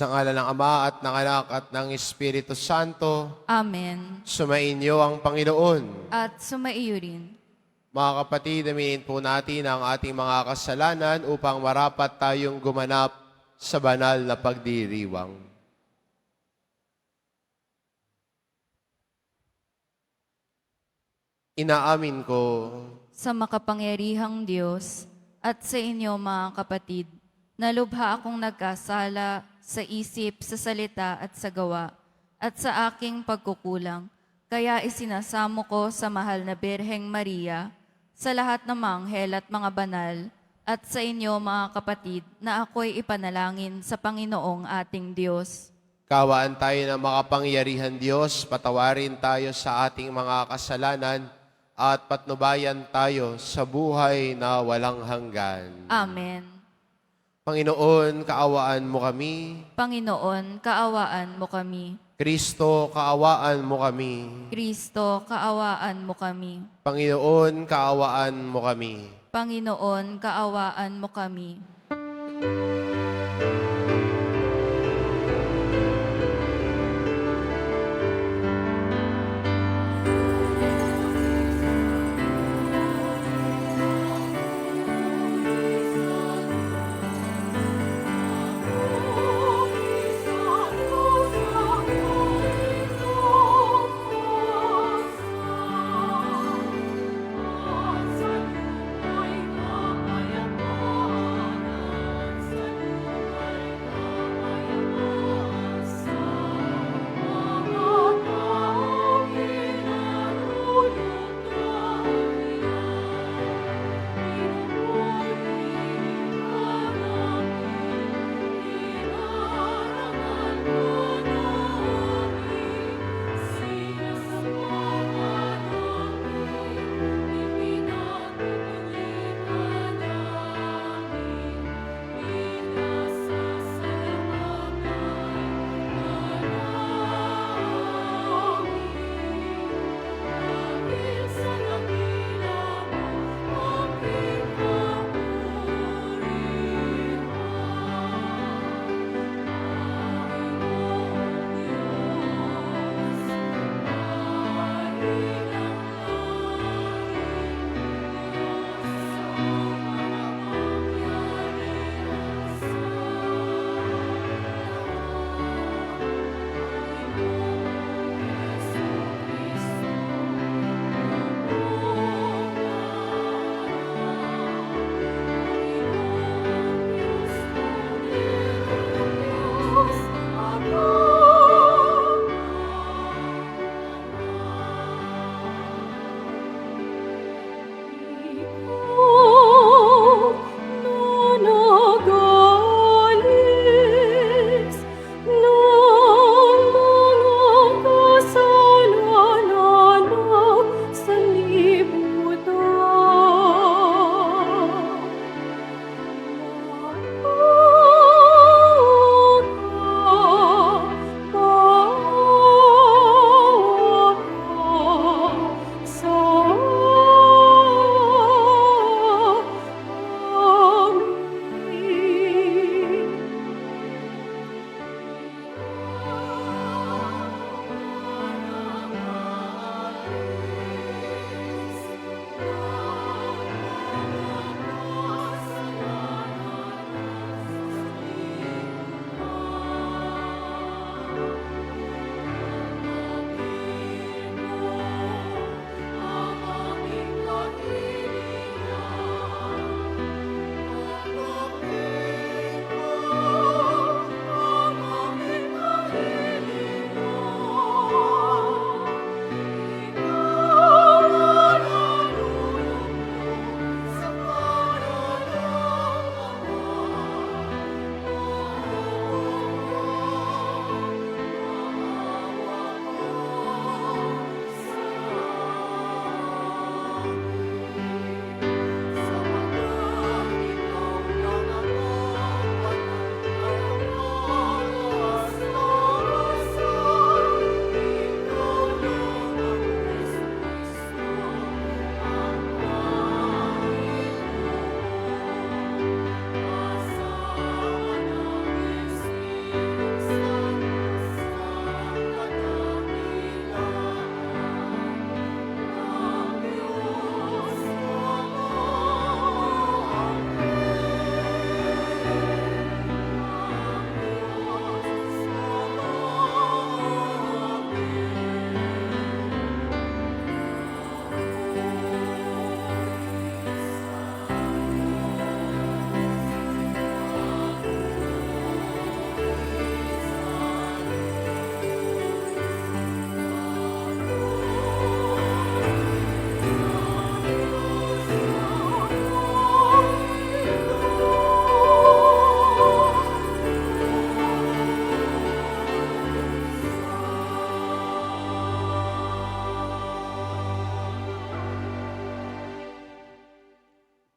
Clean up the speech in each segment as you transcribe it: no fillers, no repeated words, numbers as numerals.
Sa ngalan ng Ama at ng Anak at ng Espiritu Santo, Amen. sumainyo ang Panginoon. At sumaiyo rin. Mga kapatid, aminin po natin ang ating mga kasalanan upang marapat tayong gumanap sa banal na pagdiriwang. Inaamin ko Sa makapangyarihang Diyos at sa inyo mga kapatid, na lubha akong nagkasala sa isip, sa salita at sa gawa, at sa aking pagkukulang. Kaya isinasamo ko sa mahal na Birheng Maria, sa lahat ng mga anghel at mga banal, at sa inyo mga kapatid, na ako'y ipanalangin sa Panginoong ating Diyos. kawaan tayo ng makapangyarihan Diyos, patawarin tayo sa ating mga kasalanan, at patnubayan tayo sa buhay na walang hanggan. Amen. Panginoon, kaawaan mo kami. Panginoon, kaawaan mo kami. Kristo, kaawaan mo kami. Kristo, kaawaan mo kami. Panginoon, kaawaan mo kami. Panginoon, kaawaan mo kami.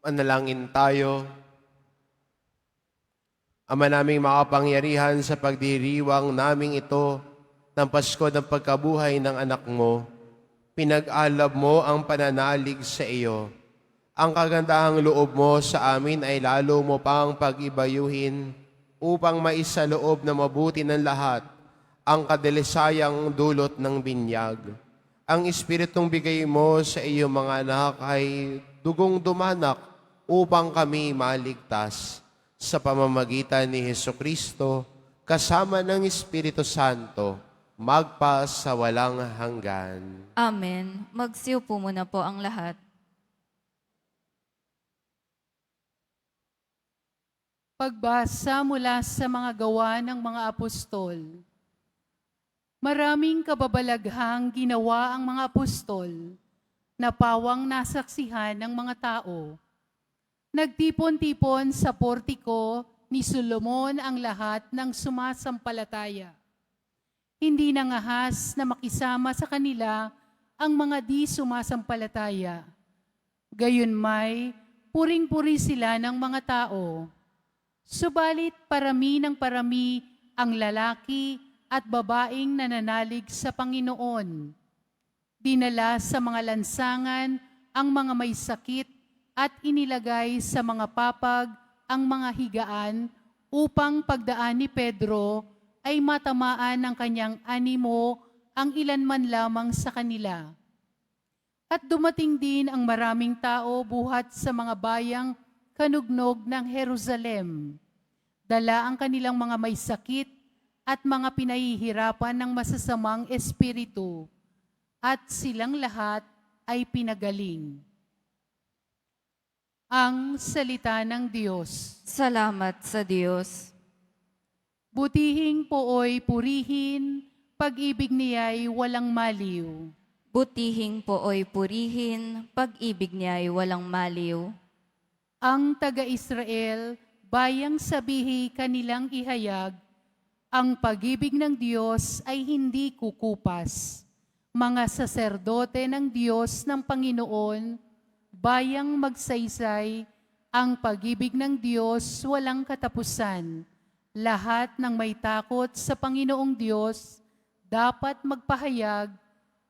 Manalangin tayo. Ama naming makapangyarihan, sa pagdiriwang naming ito ng Pasko ng pagkabuhay ng anak mo, pinag-alab mo ang pananalig sa iyo. Ang kagandahang loob mo sa amin ay lalo mo pang pag-ibayuhin upang maisaloob na mabuti ng lahat ang kadilisayang dulot ng binyag. Ang Espiritong bigay mo sa iyong mga anak ay dugong dumanak upang kami maligtas sa pamamagitan ni Hesukristo kasama ng Espiritu Santo magpa sa walang hanggan. Amen. Magsiupo muna po ang lahat. Pagbasa mula sa mga gawa ng mga apostol. Maraming kababalaghang ginawa ang mga apostol na pawang nasaksihan ng mga tao. Nagtipon-tipon sa portiko ni Solomon ang lahat ng sumasampalataya. Hindi nangahas na makisama sa kanila ang mga di sumasampalataya. Gayunmay, puring-puri sila ng mga tao. Subalit parami ng parami ang lalaki at babaeng nananalig sa Panginoon. Dinala sa mga lansangan ang mga may sakit at inilagay sa mga papag ang mga higaan upang pagdaan ni Pedro ay matamaan ng kanyang animo ang ilanman lamang sa kanila. At dumating din ang maraming tao buhat sa mga bayang kanugnog ng Jerusalem. Dala ang kanilang mga may sakit at mga pinahihirapan ng masasamang espiritu, at silang lahat ay pinagaling. Ang salita ng Diyos. Salamat sa Diyos. Butihing pooy purihin, pag-ibig niya'y walang maliw. Butihing pooy purihin, pag-ibig niya'y walang maliw. Ang taga-Israel, bayang sabihi kanilang ihayag, ang pag-ibig ng Diyos ay hindi kukupas. Mga saserdote ng Diyos ng Panginoon, bayang magsaysay, ang pag-ibig ng Diyos walang katapusan. Lahat ng may takot sa Panginoong Diyos dapat magpahayag,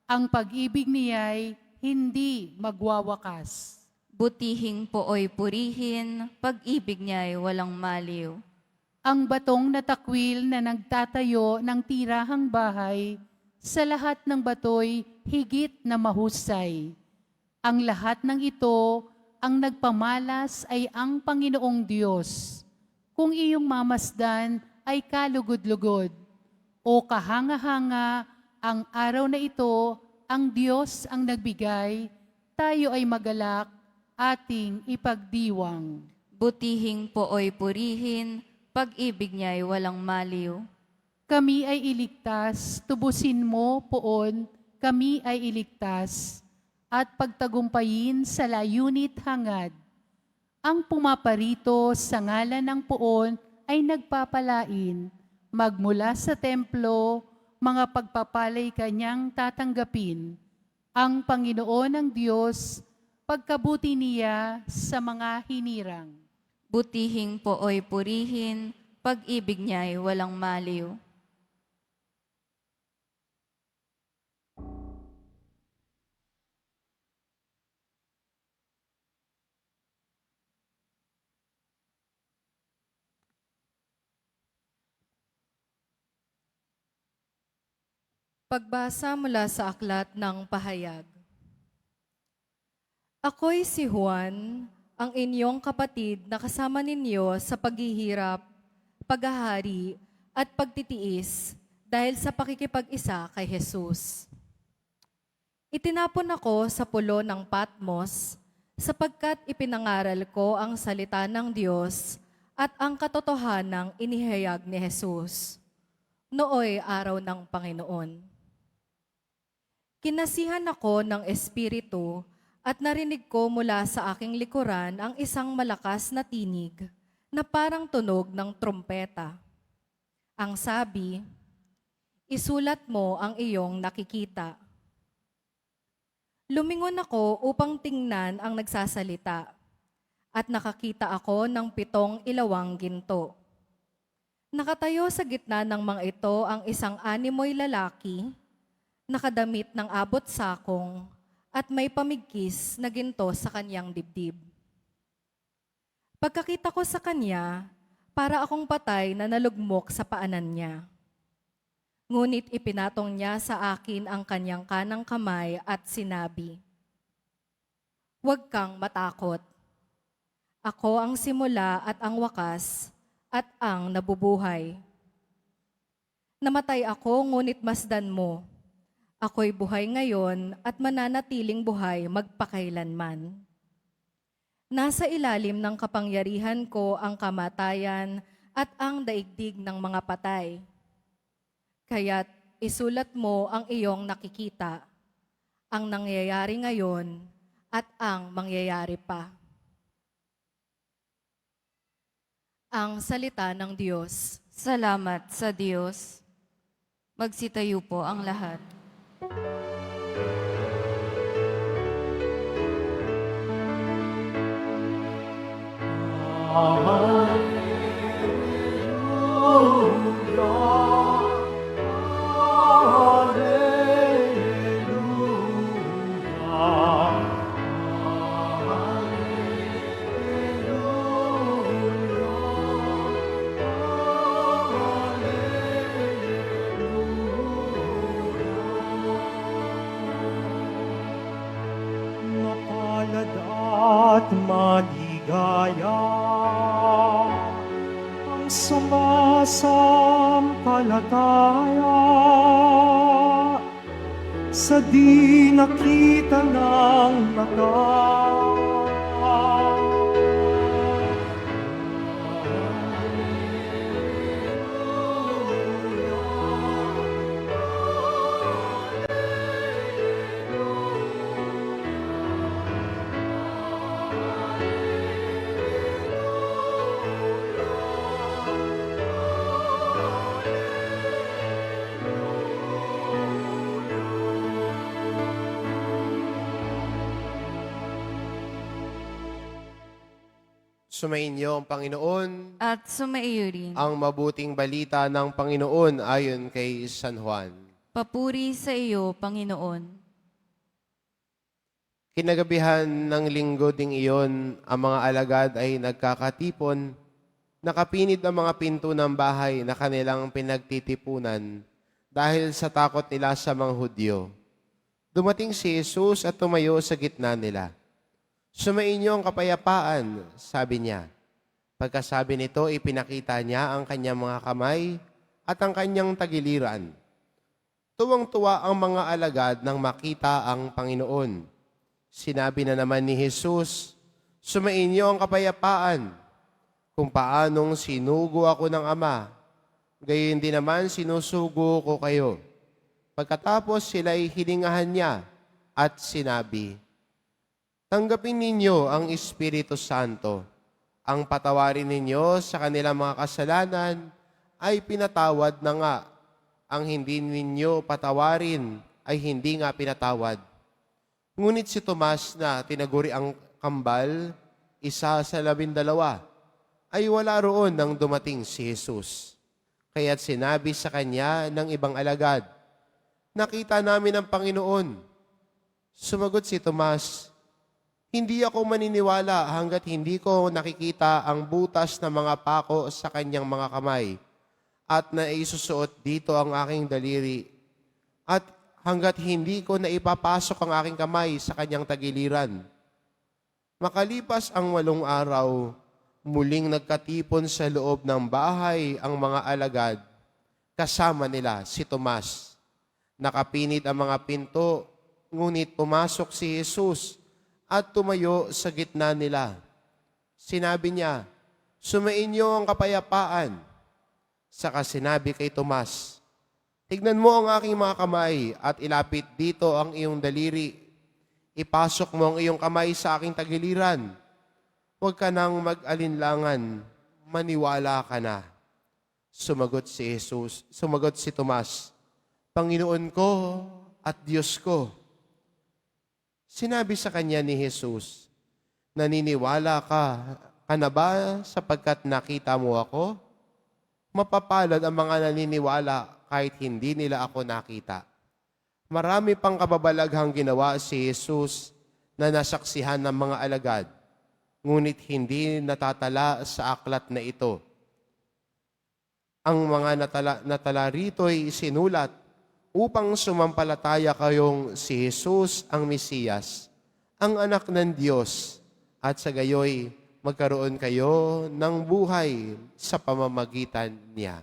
ang pag-ibig niya'y hindi magwawakas. Butihing pooy purihin, pag-ibig niya'y walang maliw. Ang batong natakwil na nagtatayo ng tirahang bahay, sa lahat ng batoy higit na mahusay. Ang lahat ng ito, ang nagpamalas ay ang Panginoong Diyos. Kung iyong mamasdan ay kalugod-lugod, o kahanga-hanga, ang araw na ito, ang Diyos ang nagbigay, tayo ay magalak, ating ipagdiwang. Butihing pooy purihin, pag-ibig niya'y walang maliw. Kami ay iligtas, tubusin mo, poon, kami ay iligtas, at pagtagumpayin sa layunit hangad. Ang pumaparito sa ngalan ng poon ay nagpapalain, magmula sa templo, mga pagpapalay kanyang tatanggapin. Ang Panginoon ng Diyos, pagkabuti niya sa mga hinirang. Butihing pooy purihin, pag-ibig niya'y walang maliw. Pagbasa mula sa aklat ng pahayag. Ako'y si Juan, ang inyong kapatid na kasama ninyo sa paghihirap, paghahari at pagtitiis dahil sa pakikipag-isa kay Jesus. Itinapon ako sa pulo ng Patmos sapagkat ipinangaral ko ang salita ng Diyos at ang katotohanang inihayag ni Jesus. Nooy araw ng Panginoon. Kinasihan ako ng Espiritu at narinig ko mula sa aking likuran ang isang malakas na tinig na parang tunog ng trompeta. Ang sabi, isulat mo ang iyong nakikita. Lumingon ako upang tingnan ang nagsasalita. at nakakita ako ng 7 ilawang ginto. Nakatayo sa gitna ng mga ito ang isang animoy lalaki, nakadamit ng abot sakong, at may pamigkis na ginto sa kanyang dibdib. Pagkakita ko sa kanya, para akong patay na nalugmok sa paanan niya. Ngunit ipinatong niya sa akin ang kanyang kanang kamay at sinabi, "Huwag kang matakot. Ako ang simula at ang wakas at ang nabubuhay. Namatay ako, ngunit masdan mo. Ako'y buhay ngayon at mananatiling buhay magpakailanman. Nasa ilalim ng kapangyarihan ko ang kamatayan at ang daigdig ng mga patay. Kaya't isulat mo ang iyong nakikita, ang nangyayari ngayon at ang mangyayari pa." Ang salita ng Diyos. Salamat sa Diyos. Magsitayo po ang lahat. Mapalad at maligaya ang sumasampalataya sa di nakita ng mata. Sumainyo ang Panginoon, At sumaiyo rin. ang mabuting balita ng Panginoon ayon kay San Juan. Papuri sa iyo, Panginoon. Kinagabihan ng linggo ding iyon, ang mga alagad ay nagkakatipon, nakapinid ang mga pinto ng bahay na kanilang pinagtitipunan dahil sa takot nila sa mga Hudyo. Dumating si Jesus at tumayo sa gitna nila. "Sumainyo ang kapayapaan," sabi niya. Pagkasabi nito, ipinakita niya ang kanyang mga kamay at ang kanyang tagiliran. Tuwang-tuwa ang mga alagad nang makita ang Panginoon. Sinabi na naman ni Jesus, "Sumainyo ang kapayapaan. Kung paanong sinugo ako ng Ama, gayon din naman sinusugo ko kayo." Pagkatapos sila'y hiningahan niya at sinabi, "Tanggapin ninyo ang Espiritu Santo. Ang patawarin ninyo sa kanilang mga kasalanan ay pinatawad na nga. Ang hindi ninyo patawarin ay hindi nga pinatawad." Ngunit si Tomas na tinaguri ang kambal, isa sa 12, ay wala roon nang dumating si Jesus. Kaya't sinabi sa kanya ng ibang alagad, "Nakita namin ang Panginoon." Sumagot si Tomas, "Hindi ako maniniwala hanggat hindi ko nakikita ang butas ng mga pako sa kanyang mga kamay at naisusuot dito ang aking daliri at hanggat hindi ko naipapasok ang aking kamay sa kanyang tagiliran." Makalipas ang 8 araw, muling nagkatipon sa loob ng bahay ang mga alagad. Kasama nila si Tomas. Nakapinit ang mga pinto, ngunit pumasok si Jesus at tumayo sa gitna nila. Sinabi niya, "Sumainyo ang kapayapaan." Saka sinabi kay Tomas, "Tignan mo ang aking mga kamay at ilapit dito ang iyong daliri. Ipasok mo ang iyong kamay sa aking tagiliran. Huwag ka nang mag-alinlangan, maniwala ka na." Sumagot si Tomas, "Panginoon ko at Diyos ko." Sinabi sa kanya ni Jesus, Naniniwala ka na ba sapagkat nakita mo ako? Mapapalad ang mga naniniwala kahit hindi nila ako nakita. Marami pang kababalaghang ginawa si Jesus na nasaksihan ng mga alagad, ngunit hindi natatala sa aklat na ito. Ang mga natala rito'y sinulat upang sumampalataya kayong si Jesus ang Mesiyas, ang anak ng Diyos, at sa gayoy magkaroon kayo ng buhay sa pamamagitan niya.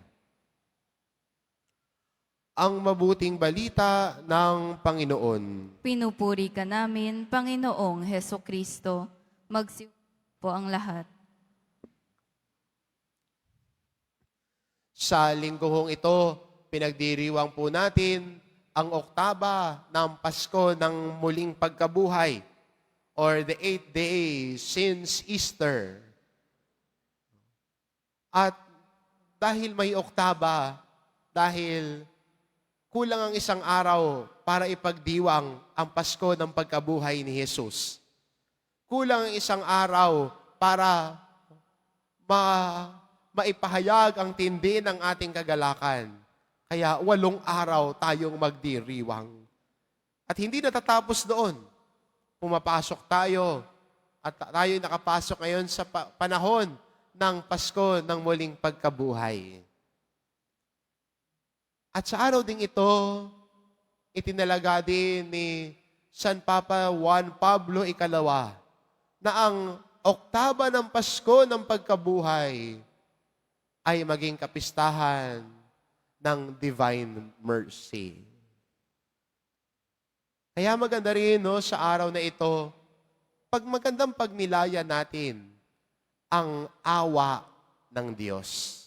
Ang mabuting balita ng Panginoon. Pinupuri ka namin, Panginoong Heso Kristo. Magsiupo po ang lahat. Sa linggong ito, pinagdiriwang po natin ang oktaba ng Pasko ng muling pagkabuhay, or the 8th day since Easter. At dahil may oktaba, dahil kulang ang isang araw para ipagdiwang ang Pasko ng pagkabuhay ni Jesus. Kulang ang isang araw para maipahayag ang tindi ng ating kagalakan. Kaya 8 araw tayong magdiriwang. At hindi natatapos doon. Pumapasok tayo at tayo nakapasok ngayon sa panahon ng Pasko ng muling pagkabuhay. At sa araw ding ito, itinalaga din ni San Papa Juan Pablo Ikalawa na ang oktaba ng Pasko ng pagkabuhay ay maging kapistahan ng Divine Mercy. Kaya maganda rin sa araw na ito, magandang pagnilaya natin ang awa ng Diyos.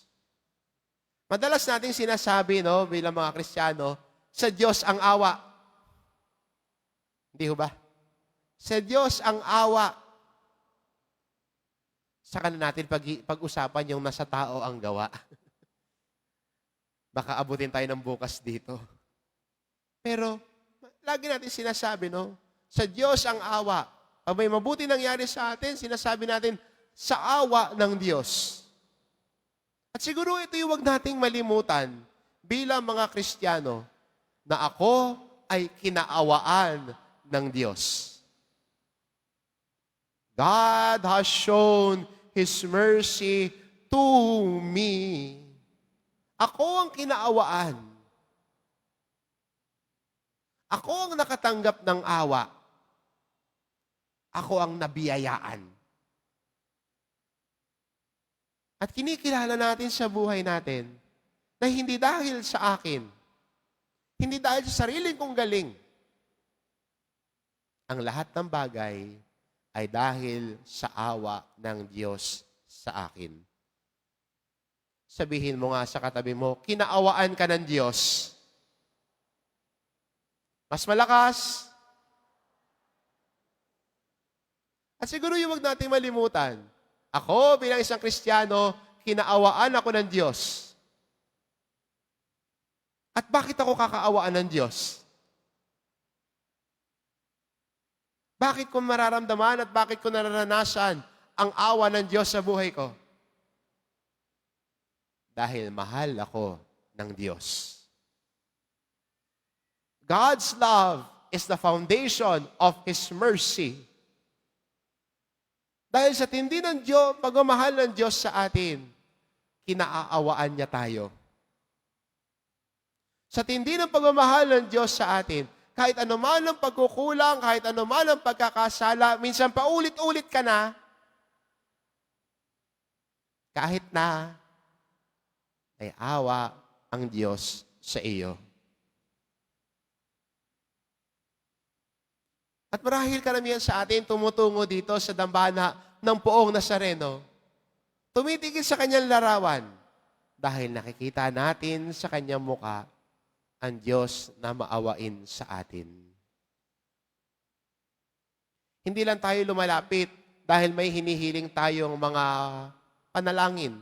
Madalas nating sinasabi bilang mga Kristiyano, sa Diyos ang awa. Hindi ho ba? Sa Diyos ang awa. Saka na natin pag-usapan yung nasa tao ang gawa. Baka abutin tayo ng bukas dito. Pero, lagi natin sinasabi, sa Diyos ang awa. Pag may mabuti nangyari sa atin, sinasabi natin, sa awa ng Diyos. At siguro ito yung huwag nating malimutan bilang mga Kristiyano na ako ay kinaawaan ng Diyos. God has shown His mercy to me. Ako ang kinaawaan. Ako ang nakatanggap ng awa. Ako ang nabiyayaan. At kinikilala natin sa buhay natin na hindi dahil sa akin, hindi dahil sa sariling kong galing, ang lahat ng bagay ay dahil sa awa ng Diyos sa akin. Sabihin mo nga sa katabi mo, kinaawaan ka ng Diyos. Mas malakas. At siguro yung wag nating malimutan, ako bilang isang Kristiyano, kinaawaan ako ng Diyos. At bakit ako kakaawaan ng Diyos? Bakit ko mararamdaman at bakit ko nararanasan ang awa ng Diyos sa buhay ko? Dahil mahal ako ng Diyos. God's love is the foundation of His mercy. Dahil sa tindi ng Diyos, pagmamahal ng Diyos sa atin, kinaaawaan niya tayo. Sa tindi ng pagmamahal ng Diyos sa atin, kahit anuman ang pagkukulang, kahit anuman ang pagkakasala, minsan paulit-ulit ka na, kahit na ay awa ang Diyos sa iyo. At marahil karamihan sa atin tumutungo dito sa dambana ng Poong Nazareno, tumitigil sa kanyang larawan dahil nakikita natin sa kanyang muka ang Diyos na maawain sa atin. Hindi lang tayo lumalapit dahil may hinihiling tayong mga panalangin.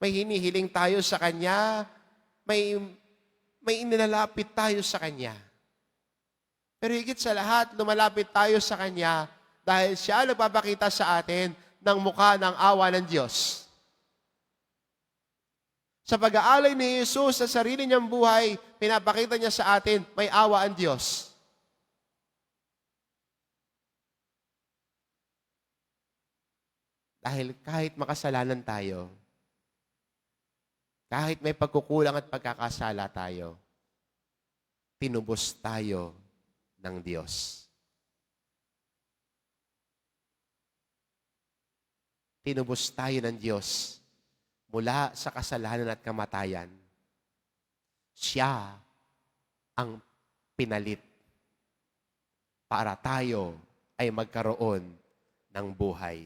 May hinihiling tayo sa Kanya, may inilalapit tayo sa Kanya. Pero higit sa lahat, lumalapit tayo sa Kanya dahil siya nagpapakita sa atin ng mukha ng awa ng Diyos. Sa pag-aalay ni Jesus sa sarili niyang buhay, pinapakita niya sa atin, may awa ang Diyos. Dahil kahit makasalanan tayo, kahit may pagkukulang at pagkakasala tayo, tinubos tayo ng Diyos. Tinubos tayo ng Diyos mula sa kasalanan at kamatayan. Siya ang pinalit para tayo ay magkaroon ng buhay.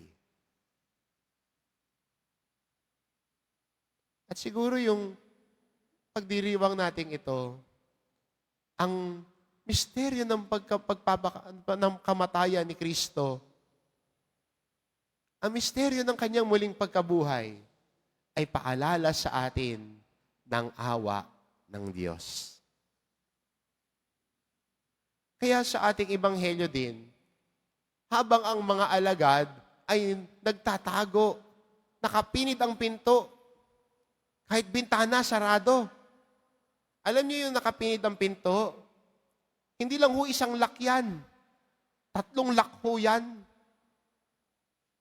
At siguro yung pagdiriwang nating ito, ang misteryo ng ng kamatayan ni Kristo, ang misteryo ng kanyang muling pagkabuhay ay paalala sa atin ng awa ng Diyos. Kaya sa ating ebanghelyo din, habang ang mga alagad ay nagtatago, nakapinit ang pinto, kahit bintana sarado. Alam niyo yung nakapinit ang pinto? Hindi lang ho isang lock yan. 3 lock ho yan.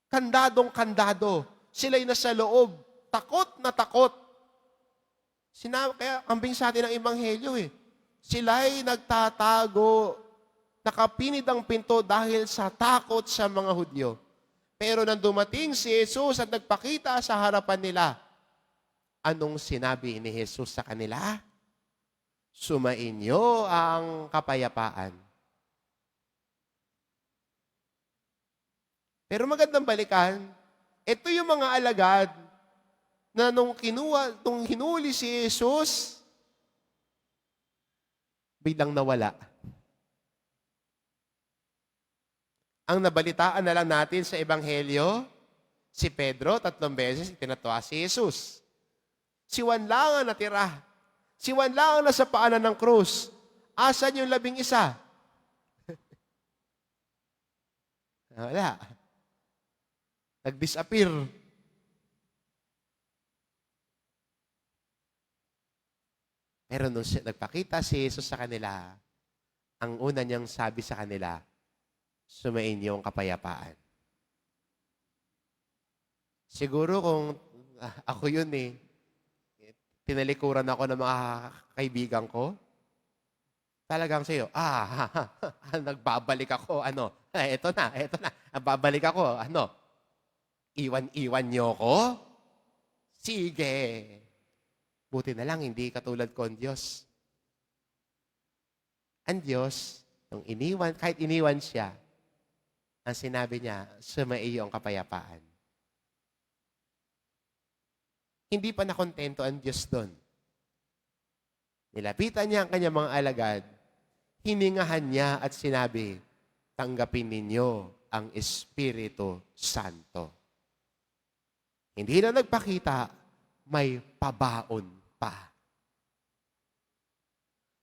Kandadong-kandado. Sila'y nasa loob. Takot na takot. Kaya kambing sa atin ang ebanghelyo eh. Sila'y nagtatago. Nakapinit ang pinto dahil sa takot sa mga Hudyo. Pero nang dumating si Jesus at nagpakita sa harapan nila, anong sinabi ni Jesus sa kanila? Sumainyo ang kapayapaan. Pero magandang balikan, ito yung mga alagad na nung hinuli si Jesus, biglang nawala. Ang nabalitaan na lang natin sa Ebanghelyo, si Pedro 3 beses itinatwa si Jesus. Si Juan lang ang natira. Si Juan lang ang nasa paanan ng krus. Asan yung 11? Wala. Nag-disappear. Pero nung nagpakita si Jesus sa kanila, ang una niyang sabi sa kanila, sumainyo ang kapayapaan. Siguro kung ako yun tinalikuran ako ng mga kaibigan ko, talagang sa'yo, nagbabalik ako, eto na, babalik ako, iwan-iwan niyo ko? Sige. Buti na lang, hindi katulad ko ang Diyos. Ang Diyos, nung kahit iniwan siya, ang sinabi niya, sumaiyo ang kapayapaan. Hindi pa nakontento ang Diyos doon. Nilapitan niya ang kanyang mga alagad, hiningahan niya at sinabi, tanggapin ninyo ang Espiritu Santo. Hindi na nagpakita, may pabaon pa.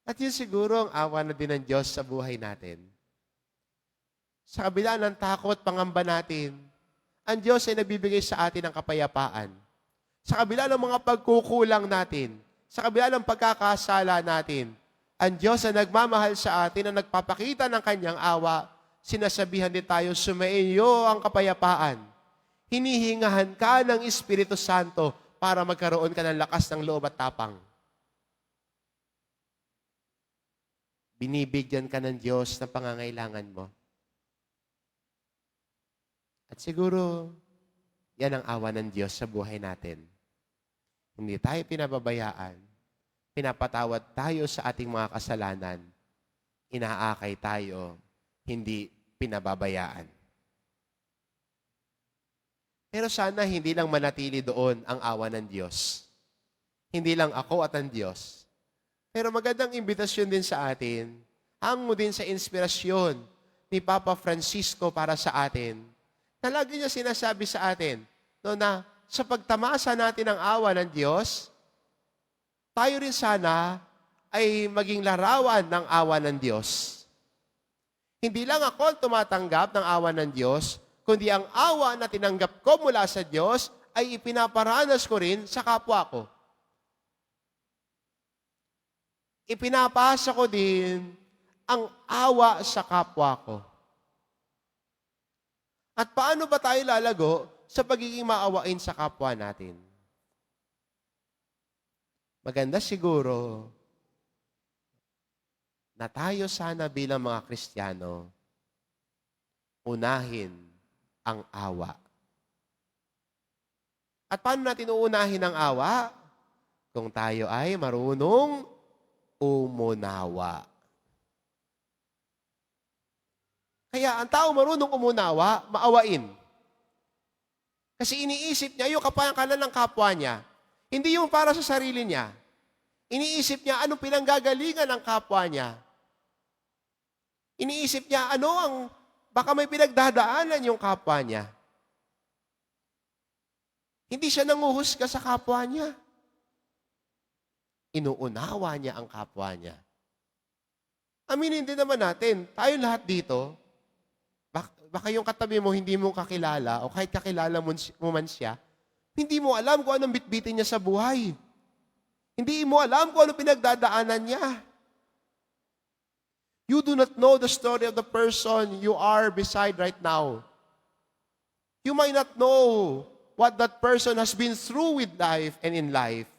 At yun siguro ang awa na din ng Diyos sa buhay natin. Sa kabila ng takot, pangamba natin, ang Diyos ay nabibigay sa atin ng kapayapaan. Sa kabila ng mga pagkukulang natin, sa kabila ng pagkakasala natin, ang Diyos na nagmamahal sa atin na nagpapakita ng kanyang awa, sinasabihan din tayo, sumaiyo ang kapayapaan. Hinihingahan ka ng Espiritu Santo para magkaroon ka ng lakas ng loob at tapang. Binibigyan ka ng Diyos ng pangangailangan mo. At siguro, yan ang awa ng Diyos sa buhay natin. Hindi tayo pinababayaan. Pinapatawad tayo sa ating mga kasalanan. Inaakay tayo, hindi pinababayaan. Pero sana hindi lang manatili doon ang awa ng Diyos. Hindi lang ako at ang Diyos. Pero magandang imbitasyon din sa atin, hango din sa inspirasyon ni Papa Francisco para sa atin, na lagi niya sinasabi sa atin, na sa pagtamasa natin ng awa ng Diyos, tayo rin sana ay maging larawan ng awa ng Diyos. Hindi lang ako ang tumatanggap ng awa ng Diyos, kundi ang awa na tinanggap ko mula sa Diyos ay ipinaparanas ko rin sa kapwa ko. Ipinapasa ko din ang awa sa kapwa ko. At paano ba tayo lalago sa pagiging maawain sa kapwa natin? Maganda siguro na tayo sana bilang mga Kristiyano, unahin ang awa. At paano natin uunahin ang awa? Kung tayo ay marunong umunawa. Kaya ang tao marunong umunawa, maawain. Kasi iniisip niya yung kapakanan ng kapwa niya. Hindi yung para sa sarili niya. Iniisip niya anong pinanggagalingan ng kapwa niya. Iniisip niya ano ang, baka may pinagdadaanan yung kapwa niya. Hindi siya nanguhusga sa kapwa niya. Inuunawa niya ang kapwa niya. Aminin din naman natin, tayo lahat dito, baka yung katabi mo hindi mo kakilala o kahit kakilala mo man siya, hindi mo alam kung anong bitbitin niya sa buhay. Hindi mo alam kung anong pinagdadaanan niya. You do not know the story of the person you are beside right now. You might not know what that person has been through with life and in life.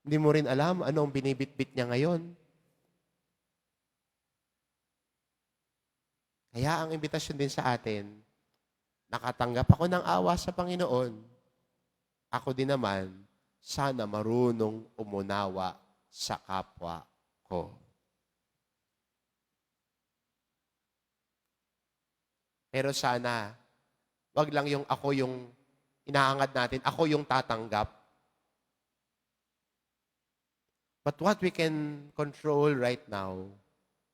Hindi mo rin alam anong binibitbit niya ngayon. Kaya ang imbitasyon din sa atin, nakatanggap ako ng awa sa Panginoon. Ako din naman, sana marunong umunawa sa kapwa ko. Pero sana, wag lang yung ako yung inaangad natin, ako yung tatanggap. But what we can control right now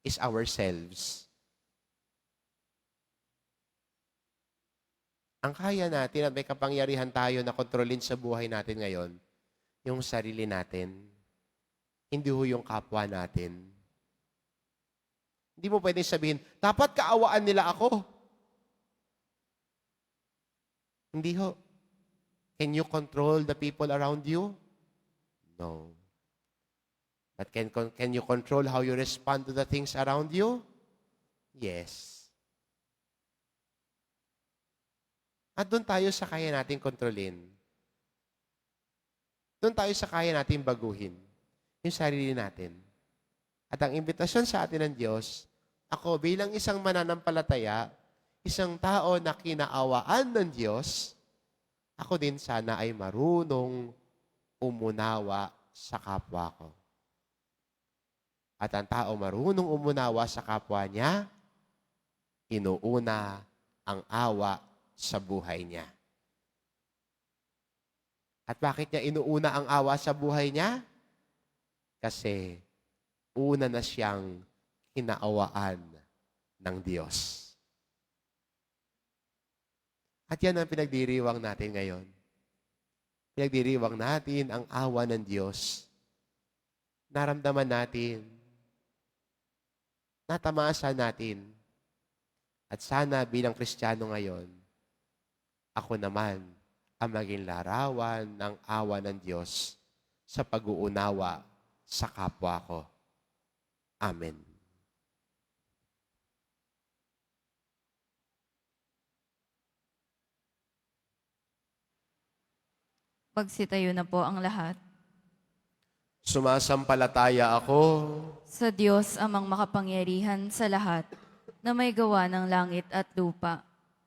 is ourselves. Ang kaya natin at may kapangyarihan tayo na kontrolin sa buhay natin ngayon, yung sarili natin. Hindi ho yung kapwa natin. Hindi mo pwedeng sabihin, dapat kaawaan nila ako. Hindi ho. Can you control the people around you? No. But can you control how you respond to the things around you? Yes. At doon tayo sa kaya nating kontrolin. Doon tayo sa kaya nating baguhin yung sarili natin. At ang imbitasyon sa atin ng Diyos, ako bilang isang mananampalataya, isang tao na kinaawaan ng Diyos, ako din sana ay marunong umunawa sa kapwa ko. At ang tao marunong umunawa sa kapwa niya, inuuna ang awa sa buhay niya. At bakit niya inuuna ang awa sa buhay niya? Kasi una na siyang kinaawaan ng Diyos. At yan ang pinagdiriwang natin ngayon. Pinagdiriwang natin ang awa ng Diyos. Naramdaman natin. Natamasa natin. At sana bilang Kristiyano ngayon, ako naman ang maging larawan ng awa ng Diyos sa pag-uunawa sa kapwa ko. Amen. Magsitayo na po ang lahat. Sumasampalataya ako Sa Diyos amang makapangyarihan sa lahat, na may gawa ng langit at lupa.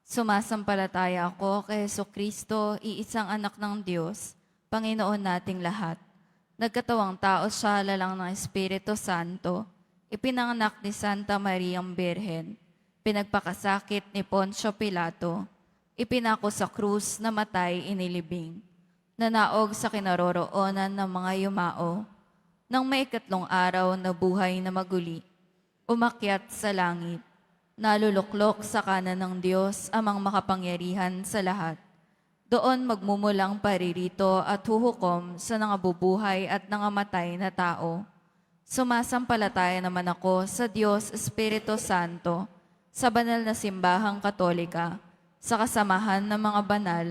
Sumasampalataya ako kay Jesucristo, iisang anak ng Diyos, Panginoon nating lahat. Nagkatawang tao siya lalang ng Espiritu Santo, ipinanganak ni Santa Mariang Birhen, pinagpakasakit ni Poncio Pilato, ipinako sa krus, namatay, inilibing, nanaog sa kinaroroonan ng mga yumao, nang may ikatlong araw na buhay na maguli, umakyat sa langit, naluluklok sa kanan ng Diyos amang makapangyarihan sa lahat. Doon magmumulang paririto at huhukom sa nangabubuhay at nangamatay na tao. Sumasampalataya naman ako sa Diyos Espiritu Santo, sa banal na simbahang katolika, sa kasamahan ng mga banal,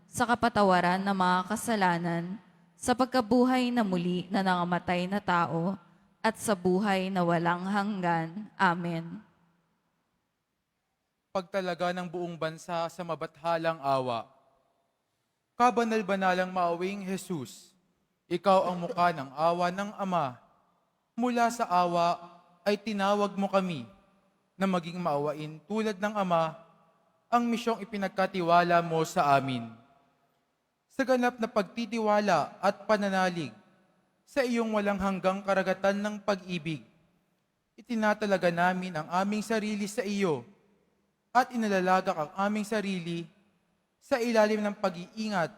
sa kapatawaran ng mga kasalanan, sa pagkabuhay na muli na nangamatay na tao, at sa buhay na walang hanggan. Amen. Pagtalaga ng buong bansa sa mabathalang awa. Kabanal-banalang maawing Jesus, ikaw ang mukha ng awa ng Ama. Mula sa awa ay tinawag mo kami na maging maawain tulad ng Ama ang misyong ipinagkatiwala mo sa amin. Sa ganap na pagtitiwala at pananalig sa iyong walang hanggang karagatan ng pag-ibig, itinatalaga namin ang aming sarili sa iyo at inalalagak ang aming sarili sa ilalim ng pag-iingat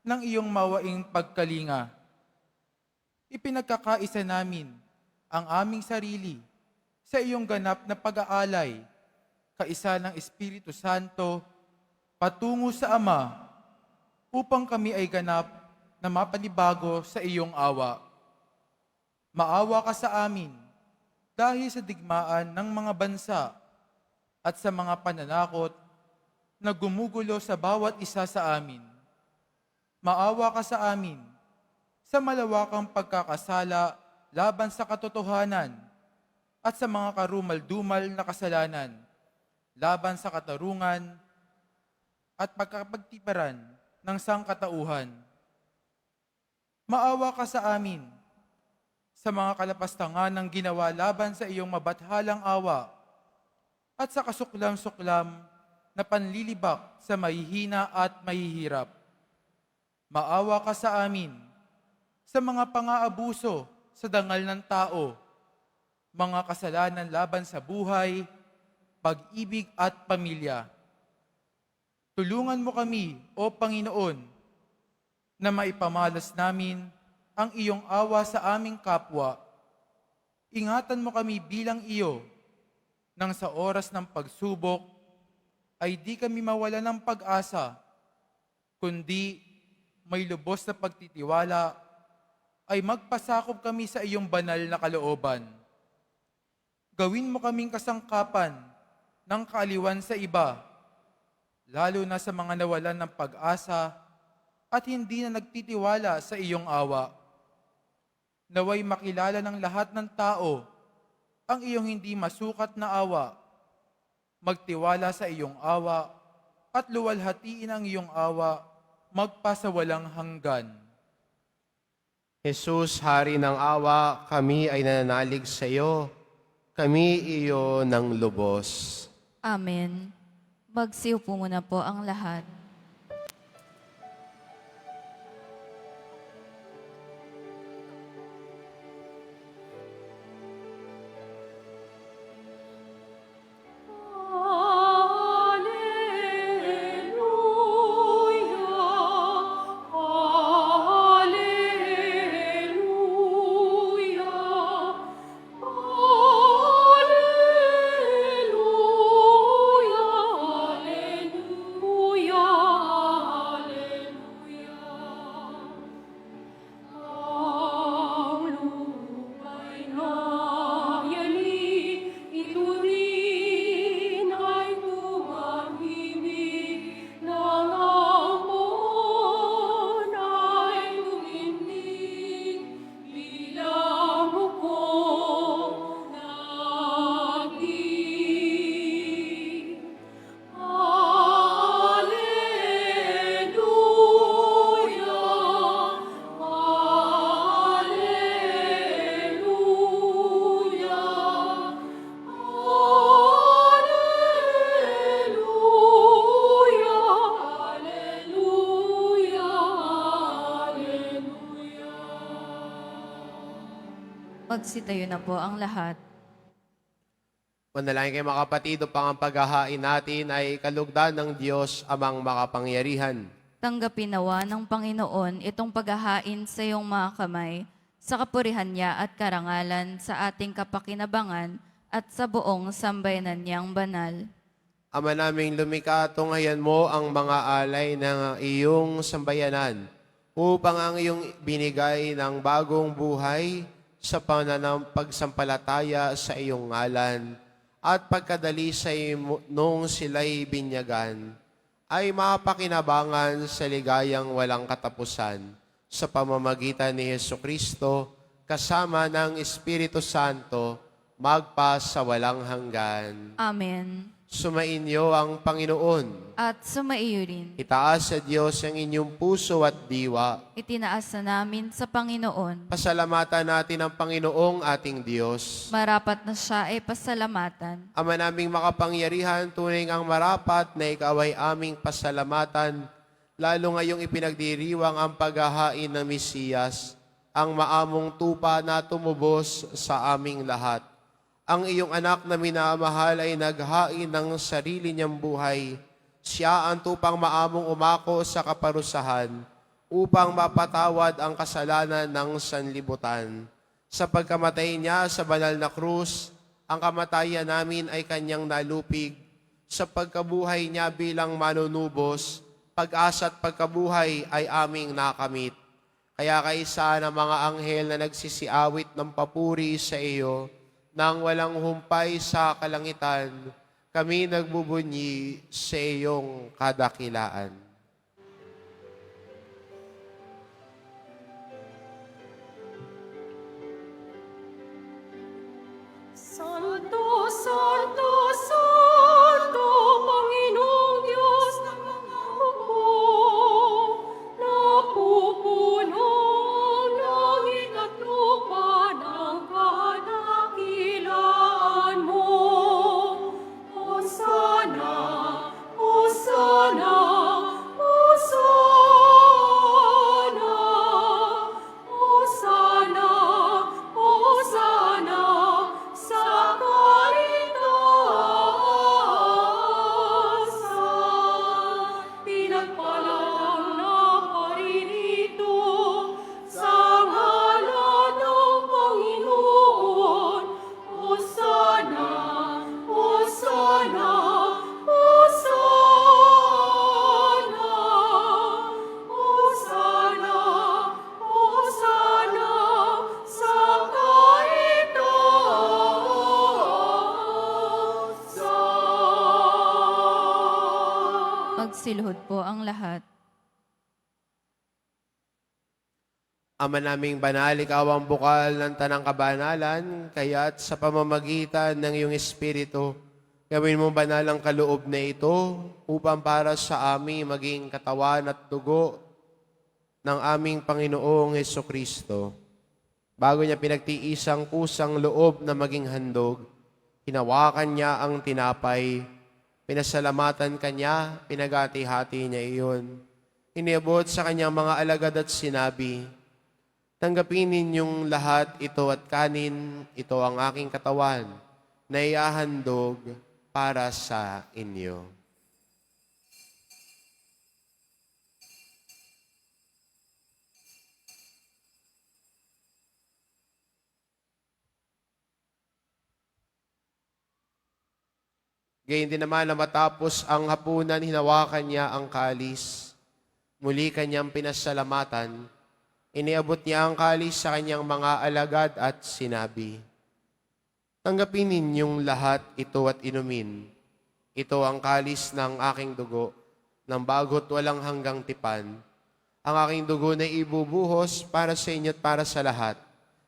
ng iyong mawaing pagkalinga. Ipinagkakaisa namin ang aming sarili sa iyong ganap na pag-aalay, kaisa ng Espiritu Santo, patungo sa Ama, upang kami ay ganap na mapanibago sa iyong awa. Maawa ka sa amin dahil sa digmaan ng mga bansa at sa mga pananakot na gumugulo sa bawat isa sa amin. Maawa ka sa amin sa malawakang pagkakasala laban sa katotohanan at sa mga karumal-dumal na kasalanan laban sa katarungan at pagkapagtiparan ng sangkatauhan. Maawa ka sa amin sa mga kalapastangan ng ginawa laban sa iyong mabathalang awa at sa kasuklam-suklam na panlilibak sa mahihina at mahihirap. Maawa ka sa amin sa mga pang-aabuso sa dangal ng tao, mga kasalanan laban sa buhay, pag-ibig at pamilya. Tulungan mo kami, O Panginoon, na maipamalas namin ang iyong awa sa aming kapwa. Ingatan mo kami bilang iyo, nang sa oras ng pagsubok ay di kami mawala ng pag-asa, kundi may lubos na pagtitiwala ay magpasakop kami sa iyong banal na kalooban. Gawin mo kaming kasangkapan ng kaaliwan sa iba, lalo na sa mga nawalan ng pag-asa at hindi na nagtitiwala sa iyong awa. Naway makilala ng lahat ng tao ang iyong hindi masukat na awa, magtiwala sa iyong awa at luwalhatiin ang iyong awa magpasawalang hanggan. Jesus, Hari ng awa, kami ay nananalig sa iyo. Kami iyo ng lubos. Amen. Magsiupo muna po ang lahat. Magsitayo na po ang lahat. Manalangin kayo mga kapatid, upang ang paghahain natin ay kalugdan ng Diyos amang makapangyarihan. Tanggapin nawa ng Panginoon itong paghahain sa iyong mga kamay, sa kapurihan niya at karangalan sa ating kapakinabangan at sa buong sambayanan niyang banal. Ama naming lumikha, tunghayan mo ang mga alay ng iyong sambayanan upang ang iyong binigay ng bagong buhay sa pagsampalataya sa iyong ngalan at pagkadalisay mo nung sila'y binyagan, ay mapakinabangan sa ligayang walang katapusan sa pamamagitan ni Jesucristo kasama ng Espiritu Santo magpa sa walang hanggan. Amen. Sumainyo ang Panginoon. At sumaiyo rin. Itaas sa Diyos ang inyong puso at diwa. Itinaas na namin sa Panginoon. Pasalamatan natin ang Panginoong ating Diyos. Marapat na siya ay pasalamatan. Ama naming makapangyarihan, tunay ang marapat na ikaw ay aming pasalamatan, lalo ngayong ipinagdiriwang ang paghahain ng Mesiyas, ang maamong tupa na tumubos sa aming lahat. Ang iyong anak na minamahal ay naghain ng sarili niyang buhay. Siya ang tupang maamong umako sa kaparusahan upang mapatawad ang kasalanan ng sanlibutan. Sa pagkamatay niya sa banal na krus, ang kamatayan namin ay kanyang nalupig. Sa pagkabuhay niya bilang manunubos, pag-asa at pagkabuhay ay aming nakamit. Kaya kaisa ng mga anghel na nagsisiawit ng papuri sa iyo, nang walang humpay sa kalangitan, kami nagbubunyi sa iyong kadakilaan. Santo, Santo, Santo, Panginoong Diyos ng mga hukbo, napupuno ang langit at lupa ng kadakilaan mo. Hosana, Hosana, Hosana, Hosana, Hosana, sa kaitaasan. Pinagpalaang naparirito sa ngalan ng Panginoon. Hosana, Hosana, Hosana, Hosana, Hosana, sa kaitaasan. Magsiluhod po ang lahat. Ama naming banal, ikaw ang bukal ng tanang kabanalan, kaya't sa pamamagitan ng iyong Espiritu, gawin mo banal ang kaloob na ito upang para sa amin maging katawan at dugo ng aming Panginoong Hesukristo. Bago niya pinagtiis ang kusang loob na maging handog, hinawakan niya ang tinapay, pinasalamatan kanya, pinagati-hati niya iyon. Iniabot sa kanyang mga alagad at sinabi, tanggapin ninyong lahat ito at kanin, ito ang aking katawan na iahandog para sa inyo. Gayun din naman na matapos ang hapunan, hinawakan niya ang kalis. Muli kanyang pinasalamatan. Iniabot niya ang kalis sa kanyang mga alagad at sinabi, tanggapin ninyong lahat ito at inumin. Ito ang kalis ng aking dugo, ng bago't walang hanggang tipan. Ang aking dugo na ibubuhos para sa inyo at para sa lahat,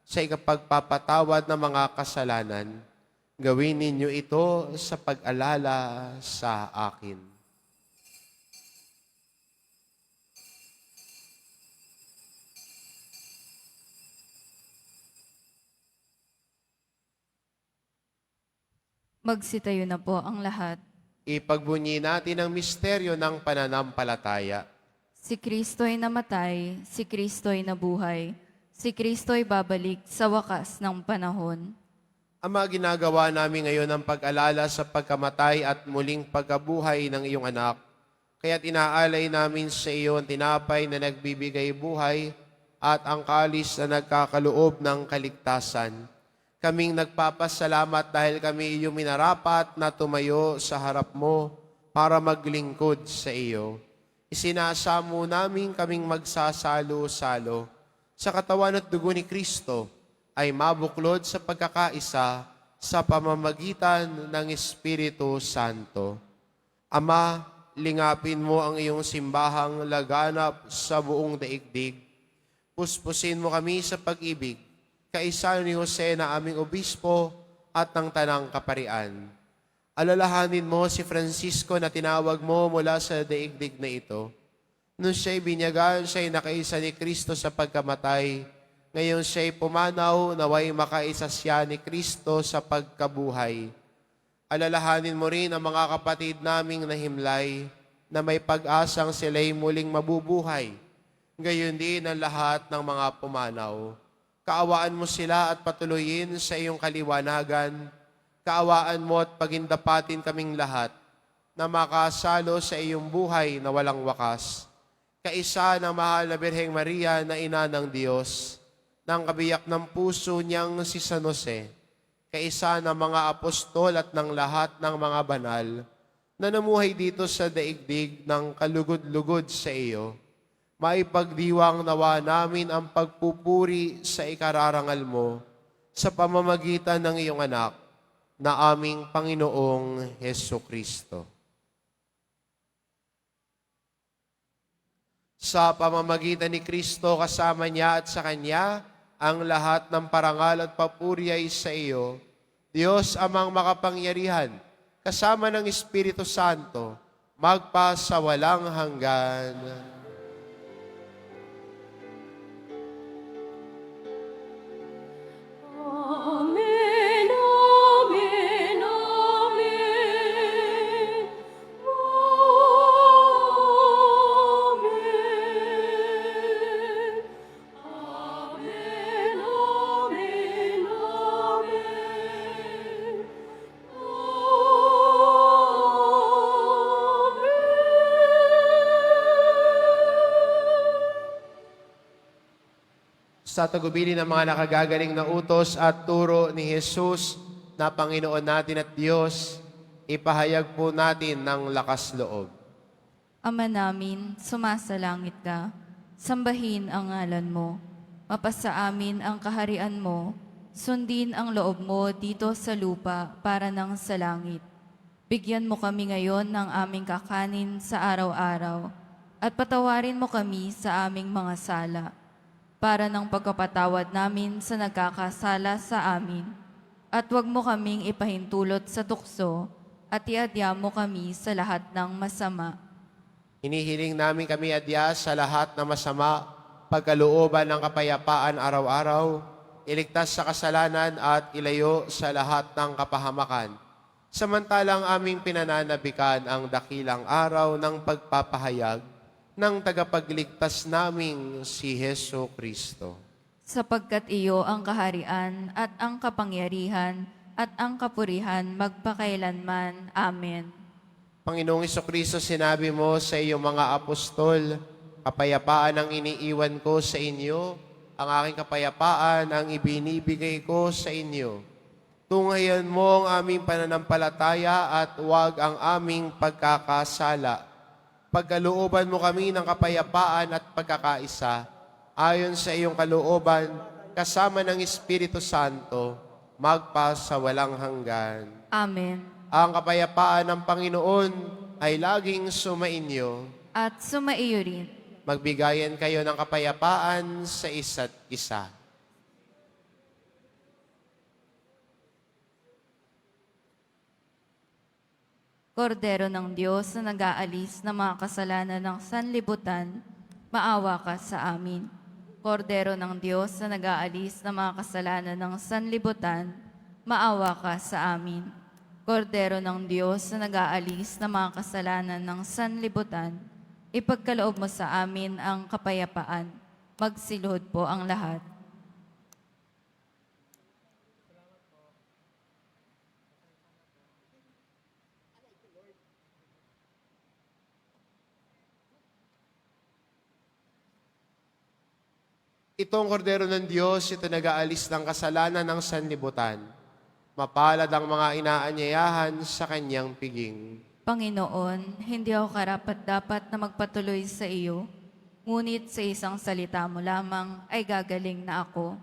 sa ikapagpapatawad ng mga kasalanan. Gawin ninyo ito sa pag-alala sa akin. Magsitayo na po ang lahat. Ipagbunyi natin ang misteryo ng pananampalataya. Si Kristo'y namatay, si Kristo'y nabuhay, si Kristo'y babalik sa wakas ng panahon. Ama, ginagawa namin ngayon ang pag-alala sa pagkamatay at muling pagkabuhay ng iyong anak. Kaya't inaalay namin sa iyo ang tinapay na nagbibigay buhay at ang kalis na nagkakaloob ng kaligtasan. Kaming nagpapasalamat dahil kami iyong minarapat na tumayo sa harap mo para maglingkod sa iyo. Isinasamo namin kaming magsasalo-salo sa katawan at dugo ni Kristo ay mabuklod sa pagkakaisa sa pamamagitan ng Espiritu Santo. Ama, lingapin mo ang iyong simbahang laganap sa buong daigdig. Puspusin mo kami sa pag-ibig, kaisa ni Jose na aming obispo at ng tanang kaparian. Alalahanin mo si Francisco na tinawag mo mula sa daigdig na ito. Nung siya'y binyagan, siya'y nakaisa ni Kristo sa pagkamatay. Ngayon siya'y pumanaw, naway makaisa siya ni Kristo sa pagkabuhay. Alalahanin mo rin ang mga kapatid naming nahimlay na may pag-asang sila'y muling mabubuhay. Gayon din ang lahat ng mga pumanaw. Kaawaan mo sila at patuloyin sa iyong kaliwanagan. Kaawaan mo at pagindapatin kaming lahat na makasalo sa iyong buhay na walang wakas. Kaisa ng mahal na Birheng Maria na ina ng Diyos, ng kabiyak ng puso niyang si San Jose, kaisa ng mga apostol at ng lahat ng mga banal na namuhay dito sa daigdig ng kalugod-lugod sa iyo, maipagdiwang nawa namin ang pagpupuri sa ikararangal mo sa pamamagitan ng iyong anak na aming Panginoong Heso Kristo. Sa pamamagitan ni Kristo kasama niya at sa Kanya, ang lahat ng parangal at papuri ay sa iyo, Diyos amang makapangyarihan, kasama ng Espiritu Santo, magpa sa walang hanggan. Amen, amen, amen. Amen. Amen, amen, amen. Sa tagubilin ng mga nakagagaling na utos at turo ni Jesus na Panginoon natin at Diyos, ipahayag po natin ng lakas loob. Ama namin, sumasalangit ka. Sambahin ang ngalan mo. Mapasa amin ang kaharian mo. Sundin ang loob mo dito sa lupa para nang sa langit. Bigyan mo kami ngayon ng aming kakanin sa araw-araw at patawarin mo kami sa aming mga sala para ng pagkapatawad namin sa nagkakasala sa amin. At huwag mo kaming ipahintulot sa tukso at iadya mo kami sa lahat ng masama. Hinihiling namin kami adya sa lahat ng masama, pagkalooban ng kapayapaan araw-araw, iligtas sa kasalanan at ilayo sa lahat ng kapahamakan. Samantalang aming pinananabikan ang dakilang araw ng pagpapahayag ng tagapagligtas naming si Heso Kristo. Sapagkat iyo ang kaharian at ang kapangyarihan at ang kapurihan magpakailanman. Amen. Panginoong Kristo, sinabi mo sa iyong mga apostol, kapayapaan ang iniiwan ko sa inyo, ang aking kapayapaan ang ibinibigay ko sa inyo. Tunghayan mo ang aming pananampalataya at huwag ang aming pagkakasala. Pagkalooban mo kami ng kapayapaan at pagkakaisa, ayon sa iyong kalooban, kasama ng Espiritu Santo, magpa sa walang hanggan. Amen. Ang kapayapaan ng Panginoon ay laging sumainyo. At sumaiyo rin. Magbigayan kayo ng kapayapaan sa isa't isa. Kordero ng Diyos na nag-aalis ng mga kasalanan ng sanlibutan, maawa ka sa amin. Kordero ng Diyos na nag-aalis ng mga kasalanan ng sanlibutan, maawa ka sa amin. Kordero ng Diyos na nag-aalis ng mga kasalanan ng sanlibutan, ipagkaloob mo sa amin ang kapayapaan. Magsilod po ang lahat. Itong kordero ng Diyos, ito nag-aalis ng kasalanan ng sanlibutan. Mapalad ang mga inaanyayahan sa kanyang piging. Panginoon, hindi ako karapat-dapat na magpatuloy sa iyo, ngunit sa isang salita mo lamang ay gagaling na ako.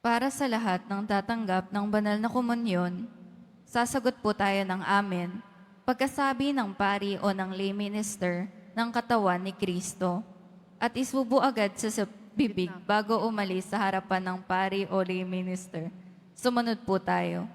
Para sa lahat ng tatanggap ng banal na komunyon, sasagot po tayo ng amen pagkasabi ng pari o ng lay minister ng katawan ni Kristo at isubo agad sa bibig bago umalis sa harapan ng pari o lay minister. Sumunod po tayo.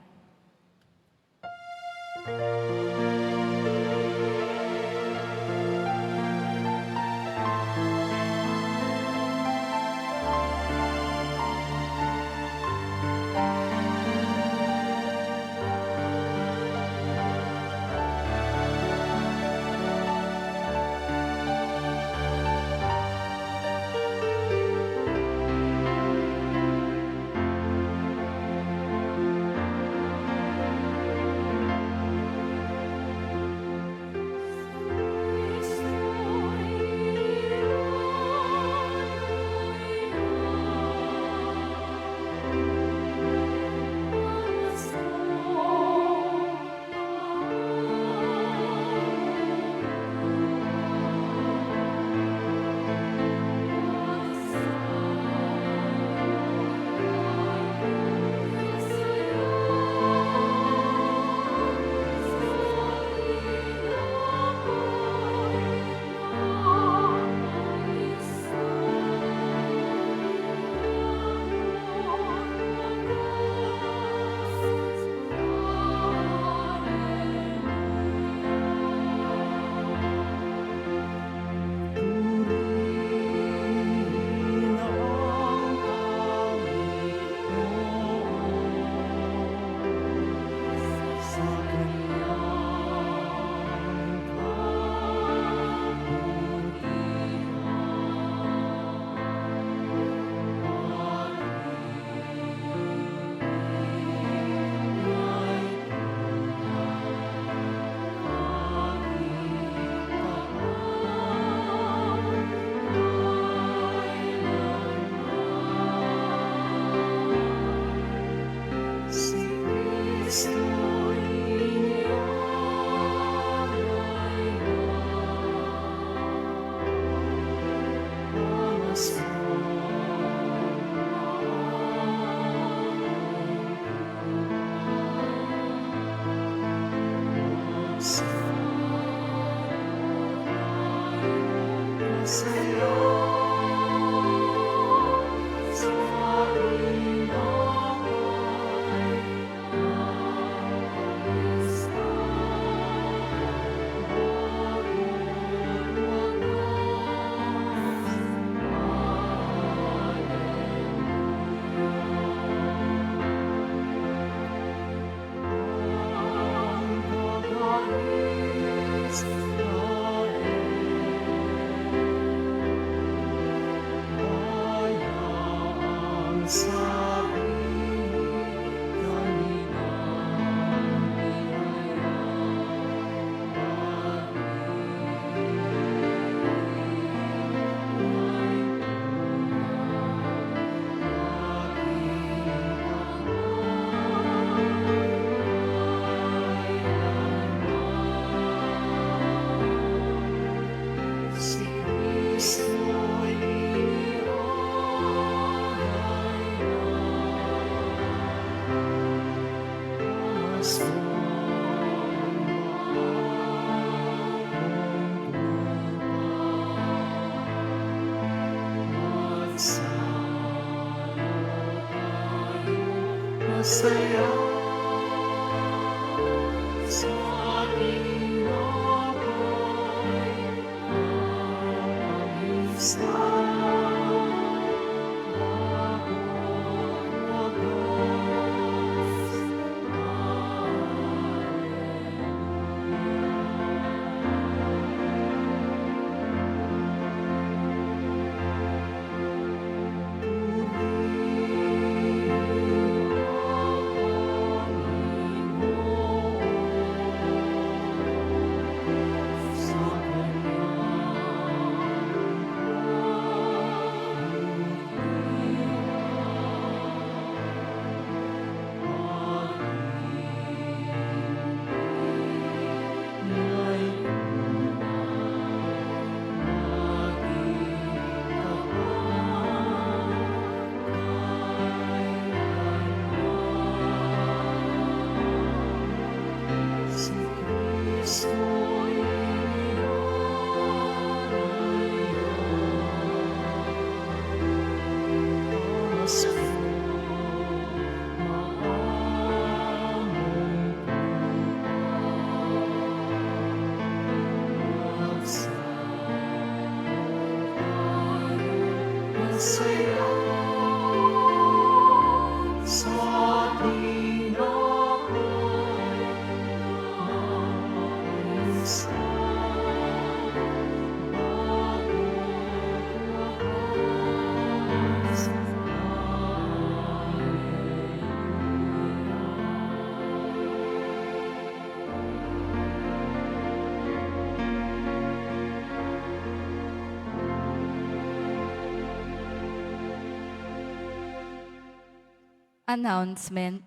Announcement.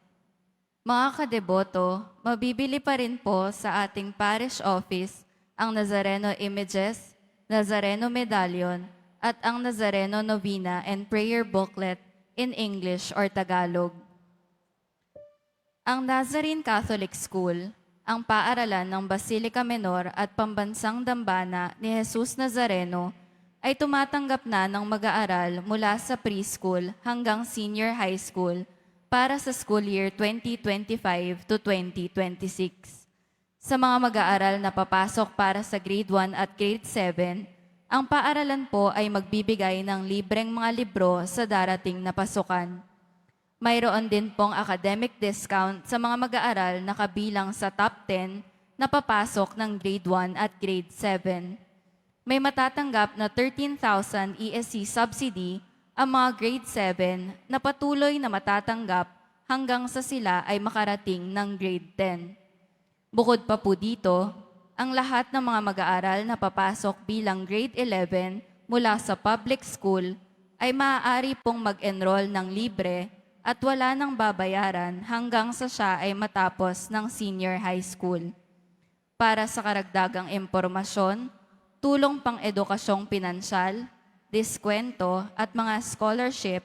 Mga kadeboto, mabibili pa rin po sa ating parish office ang Nazareno Images, Nazareno Medallion, at ang Nazareno Novena and Prayer Booklet in English or Tagalog. Ang Nazarene Catholic School, ang paaralan ng Basilica Menor at Pambansang Dambana ni Jesus Nazareno, ay tumatanggap na ng mag-aaral mula sa preschool hanggang senior high school para sa school year 2025 to 2026. Sa mga mag-aaral na papasok para sa grade 1 at grade 7, ang paaralan po ay magbibigay ng libreng mga libro sa darating na pasukan. Mayroon din pong academic discount sa mga mag-aaral na kabilang sa top 10 na papasok ng grade 1 at grade 7. May matatanggap na 13,000 ESC subsidy ang mga grade 7 na patuloy na matatanggap hanggang sa sila ay makarating ng grade 10. Bukod pa po dito, ang lahat ng mga mag-aaral na papasok bilang grade 11 mula sa public school ay maaari pong mag-enroll ng libre at wala nang babayaran hanggang sa siya ay matapos ng senior high school. Para sa karagdagang impormasyon, tulong pang edukasyong pinansyal, diskwento at mga scholarship,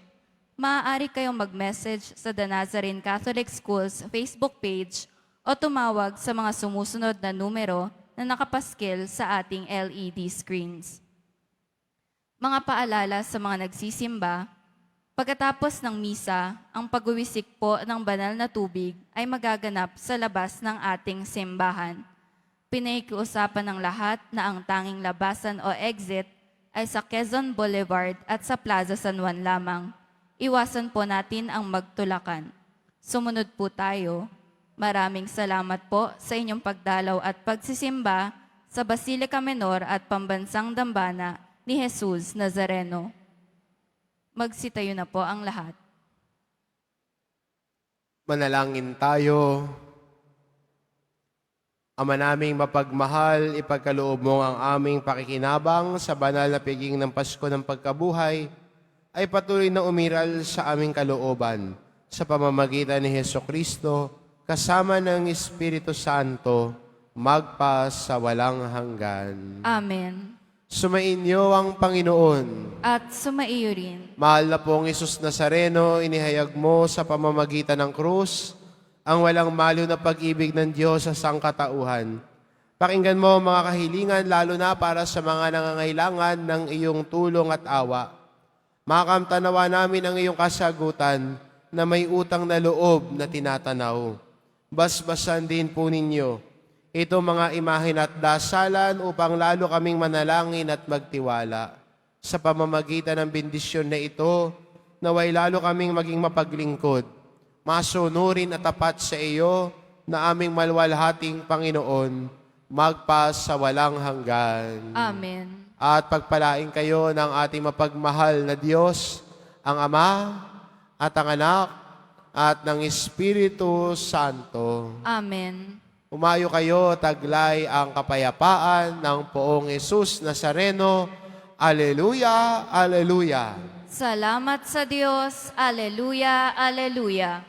maaari kayong mag-message sa The Nazarene Catholic Schools Facebook page o tumawag sa mga sumusunod na numero na nakapaskil sa ating LED screens. Mga paalala sa mga nagsisimba, pagkatapos ng misa, ang pagwiwisik po ng banal na tubig ay magaganap sa labas ng ating simbahan. Pinakiusapan ng lahat na ang tanging labasan o exit ay sa Quezon Boulevard at sa Plaza San Juan lamang. Iwasan po natin ang magtulakan. Sumunod po tayo. Maraming salamat po sa inyong pagdalaw at pagsisimba sa Basilica Menor at Pambansang Dambana ni Jesus Nazareno. Magsitayo na po ang lahat. Manalangin tayo. Ama naming mapagmahal, ipagkaloob mo ang aming pakikinabang sa banal na piging ng Pasko ng Pagkabuhay ay patuloy na umiral sa aming kalooban sa pamamagitan ni Hesukristo kasama ng Espiritu Santo magpa sa walang hanggan. Amen. Sumainyo ang Panginoon. At sumaiyo rin. Mahal na pong Jesus Nazareno, inihayag mo sa pamamagitan ng krus ang walang maliw na pag-ibig ng Diyos sa sangkatauhan. Pakinggan mo mga kahilingan, lalo na para sa mga nangangailangan ng iyong tulong at awa. Makamtanawa namin ang iyong kasagutan na may utang na loob na tinatanaw. Basbasan din po ninyo ito mga imahin at dasalan upang lalo kaming manalangin at magtiwala. Sa pamamagitan ng bendisyon na ito, naway lalo kaming maging mapaglingkod, masunurin at tapat sa iyo na aming malwalhating Panginoon, magpa sa walang hanggan. Amen. At pagpalain kayo ng ating mapagmahal na Diyos, ang Ama at ang Anak at ng Espiritu Santo. Amen. Umayo kayo, taglay ang kapayapaan ng poong Jesus Nazareno. Aleluya, aleluya. Salamat sa Diyos. Aleluya, aleluya.